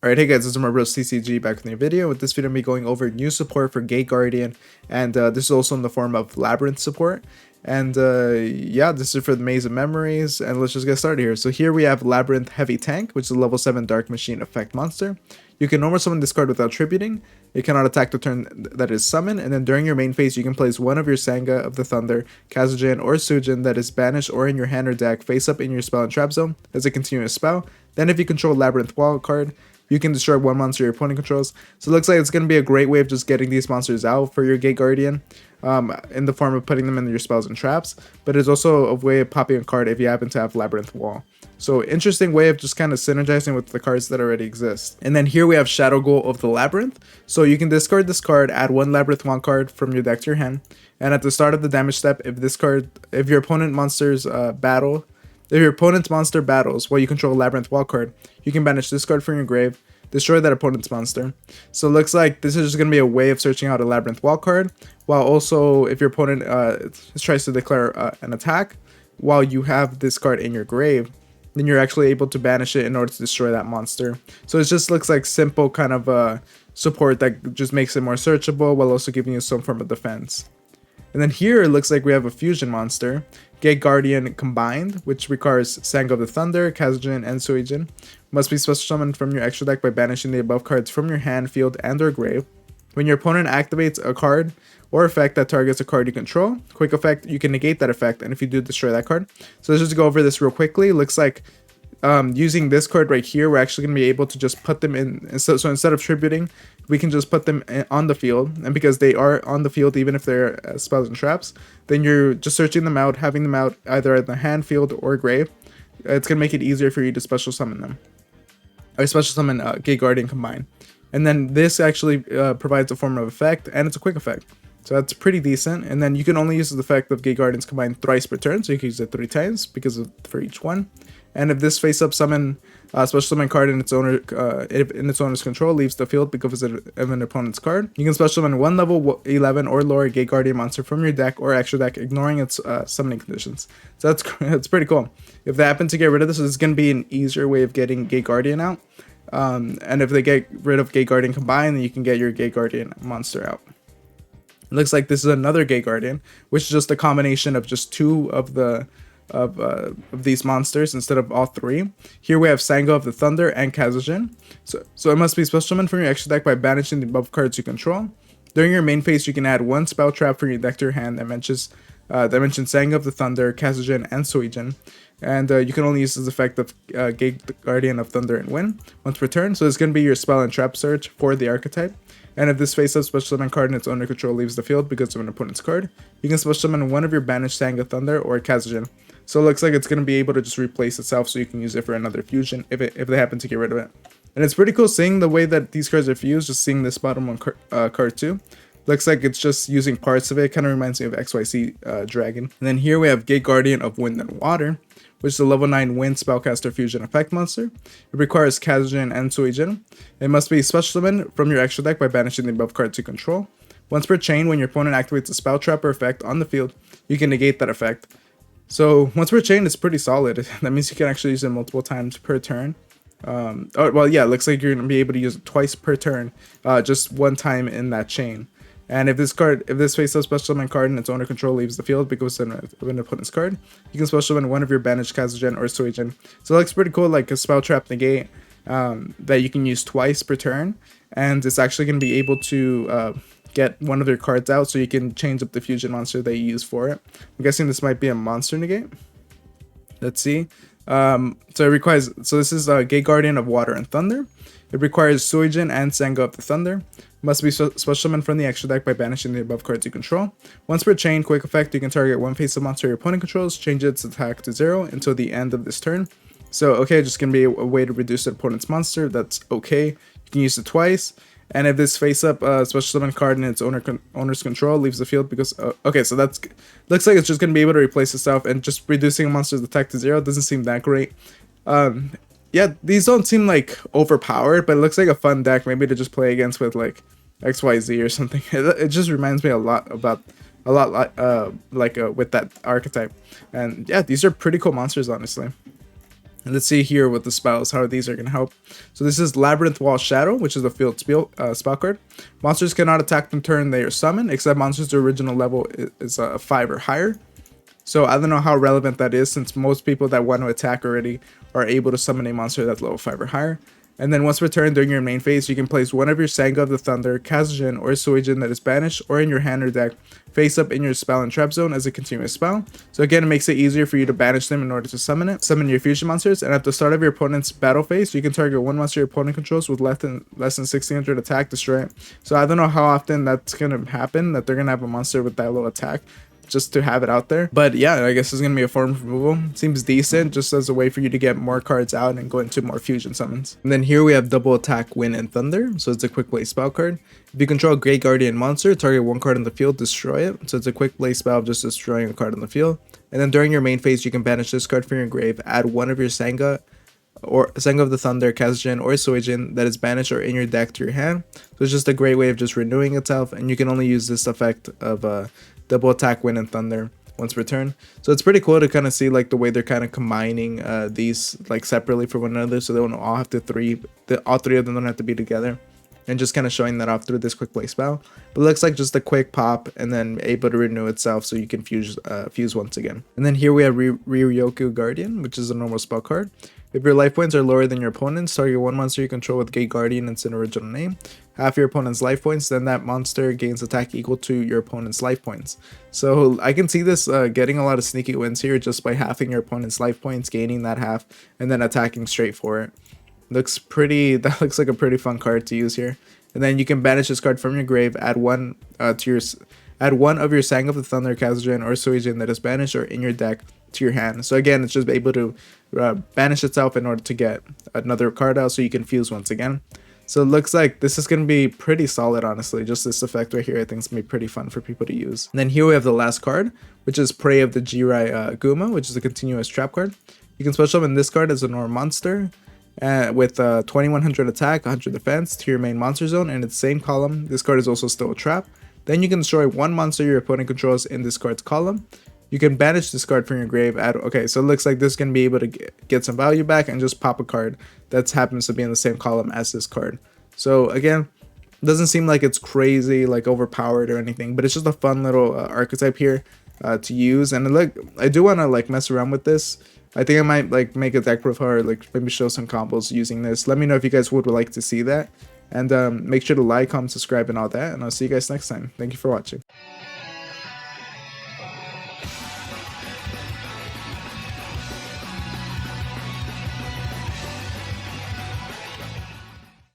Alright, hey guys, this is my bro CCG back with a new video. With this video, I'm going to be going over new support for Gate Guardian, and this is also in the form of Labyrinth support. And yeah, this is for the Maze of Memories, and let's just get started here. So here we have Labyrinth Heavy Tank, which is a level 7 Dark Machine effect monster. You can normal summon this card without tributing. It cannot attack the turn that is summoned, and then during your main phase, you can place one of your Sanga of the Thunder, Kazujin, or Sujin that is banished or in your hand or deck face up in your spell and trap zone as a continuous spell. Then if you control Labyrinth Wild card, you can destroy one monster your opponent controls. So it looks like it's going to be a great way of just getting these monsters out for your Gate Guardian in the form of putting them in your spells and traps. But it's also a way of popping a card if you happen to have Labyrinth Wall. So interesting way of just kind of synergizing with the cards that already exist. And then here we have Shadow Ghoul of the Labyrinth. So you can discard this card, add one Labyrinth Wall card from your deck to your hand. And at the start of the damage step, if your opponent monsters if your opponent's monster battles while you control a Labyrinth Wall card, you can banish this card from your grave, destroy that opponent's monster. So it looks like this is just going to be a way of searching out a Labyrinth Wall card, while also if your opponent tries to declare an attack while you have this card in your grave, then you're actually able to banish it in order to destroy that monster. So it just looks like simple kind of support that just makes it more searchable while also giving you some form of defense. And then here it looks like we have a fusion monster, Gate Guardian combined, which requires Sanga of the Thunder, Kazujin, and Suijin. Must be special summoned from your extra deck by banishing the above cards from your hand, field, and or grave. When your opponent activates a card or effect that targets a card you control, quick effect, you can negate that effect, and if you do, destroy that card. So let's just go over this real quickly. Looks like using this card right here, we're actually going to be able to just put them in. So instead of tributing, we can just put them on the field. And because they are on the field, even if they're spells and traps, then you're just searching them out, having them out either in the hand, field, or grave. It's going to make it easier for you to special summon them. Or special summon Gate Guardian combined. And then this actually provides a form of effect, and it's a quick effect. So that's pretty decent. And then you can only use the effect of Gate Guardians combined thrice per turn, so you can use it 3 times for each one. And if this face-up summon special summon card in its owner's control leaves the field because of an opponent's card, you can special summon one level 11 or lower Gate Guardian monster from your deck or extra deck, ignoring its summoning conditions. So that's pretty cool. If they happen to get rid of this, it's going to be an easier way of getting Gate Guardian out. And if they get rid of Gate Guardian combined, then you can get your Gate Guardian monster out. It looks like this is another Gate Guardian, which is just a combination of just two of these monsters instead of all three. Here we have Sanga of the Thunder and Kazujin. So it must be special summoned from your extra deck by banishing the above cards you control. During your main phase, you can add one spell trap from your deck to your hand that mentions Sanga of the Thunder, Kazujin, and Suijin. And you can only use this effect of Gate Guardian of Thunder and Wind once per turn. So it's going to be your spell and trap search for the archetype. And if this face-up special summon card in its owner control leaves the field because of an opponent's card, you can special summon one of your banished Sanga Thunder or Kazujin. So it looks like it's going to be able to just replace itself, so you can use it for another fusion if they happen to get rid of it. And it's pretty cool seeing the way that these cards are fused, just seeing this bottom one card too. Looks like it's just using parts of it. Kind of reminds me of XYZ Dragon. And then here we have Gate Guardian of Wind and Water, which is a level 9 Wind Spellcaster Fusion effect monster. It requires Kazujin and Suijin. It must be special summoned from your extra deck by banishing the above cards you control. Once per chain, when your opponent activates a spell trap or effect on the field, you can negate that effect. So once per chain, it's pretty solid. That means you can actually use it multiple times per turn. Well, yeah, it looks like you're going to be able to use it twice per turn, just one time in that chain. And if this face-up special summon card in its owner control leaves the field because of an opponent's card, you can special summon one of your banished Kazujin or Suijin. So it looks pretty cool, like a spell trap negate that you can use twice per turn. And it's actually going to be able to get one of their cards out, so you can change up the fusion monster that you use for it. I'm guessing this might be a monster negate. Let's see. So this is Gate Guardian of Water and Thunder. It requires Suijin and Sanga of the Thunder. Must be special summoned from the extra deck by banishing the above cards you control. Once per chain, quick effect, you can target one face-up monster your opponent controls, change its attack to 0 until the end of this turn. So okay, just gonna be a way to reduce the opponent's monster. That's okay. You can use it twice. And if this face-up special summon card in its owner's control leaves the field because okay, so that's looks like it's just gonna be able to replace itself, and just reducing a monster's attack to 0 doesn't seem that great. Yeah, these don't seem like overpowered, but it looks like a fun deck maybe to just play against with like XYZ or something. It just reminds me a lot with that archetype. And yeah, these are pretty cool monsters, honestly. And let's see here with the spells, how these are going to help. So this is Labyrinth Wall Shadow, which is a field spell card. Monsters cannot attack them turn they are summoned, except monsters' original level is 5 or higher. So I don't know how relevant that is, since most people that want to attack already are able to summon a monster that's level 5 or higher. And then once returned during your main phase, you can place one of your Sanga of the Thunder, Kazujin, or Suijin that is banished or in your hand or deck face up in your spell and trap zone as a continuous spell. So again, it makes it easier for you to banish them in order to summon it. Summon your fusion monsters, and at the start of your opponent's battle phase, you can target one monster your opponent controls with less than 1600 attack, destroy it. So I don't know how often that's gonna happen, that they're gonna have a monster with that low attack, just to have it out there. But yeah, I guess it's gonna be a form of removal. Seems decent, just as a way for you to get more cards out and go into more fusion summons. And then here we have double attack, wind, and thunder. So it's a quick play spell card. If you control a Great Guardian monster, target one card on the field, destroy it. So it's a quick play spell of just destroying a card on the field. And then during your main phase, you can banish this card from your grave, add one of your Sanga of the Thunder, Kazujin, or Suijin that is banished or in your deck to your hand. So it's just a great way of just renewing itself, and you can only use this effect of double attack, wind, and thunder once per turn. So it's pretty cool to kind of see like the way they're kind of combining these like separately from one another, so they don't all have to all three of them don't have to be together, and just kind of showing that off through this quick play spell. But it looks like just a quick pop and then able to renew itself, so you can fuse once again. And then here we have Yugioh Guardian, which is a normal spell card. If your life points are lower than your opponent's, target one monster you control with Gate Guardian and its original name, half your opponent's life points, then that monster gains attack equal to your opponent's life points. So I can see this getting a lot of sneaky wins here just by halving your opponent's life points, gaining that half, and then attacking straight for it. That looks like a pretty fun card to use here. And then you can banish this card from your grave, add one of your Sang of the Thunder, Kazujin, or Suijin that is banished or in your deck to your hand. So again, it's just able to banish itself in order to get another card out, so you can fuse once again. So it looks like this is going to be pretty solid, honestly. Just this effect right here, I think it's going to be pretty fun for people to use. And then here we have the last card, which is Prey of the Jirai Guma, which is a continuous trap card. You can special summon this card as a normal monster with 2100 attack, 100 defense to your main monster zone, and its same column. This card is also still a trap. Then you can destroy one monster your opponent controls in this card's column. You can banish this card from your grave. Okay, so it looks like this can be able to get some value back and just pop a card that happens to be in the same column as this card. So again, doesn't seem like it's crazy, like overpowered or anything, but it's just a fun little archetype here to use. And look, I do want to like mess around with this. I think I might like make a deck profile or like maybe show some combos using this. Let me know if you guys would like to see that. And make sure to like, comment, subscribe, and all that. And I'll see you guys next time. Thank you for watching.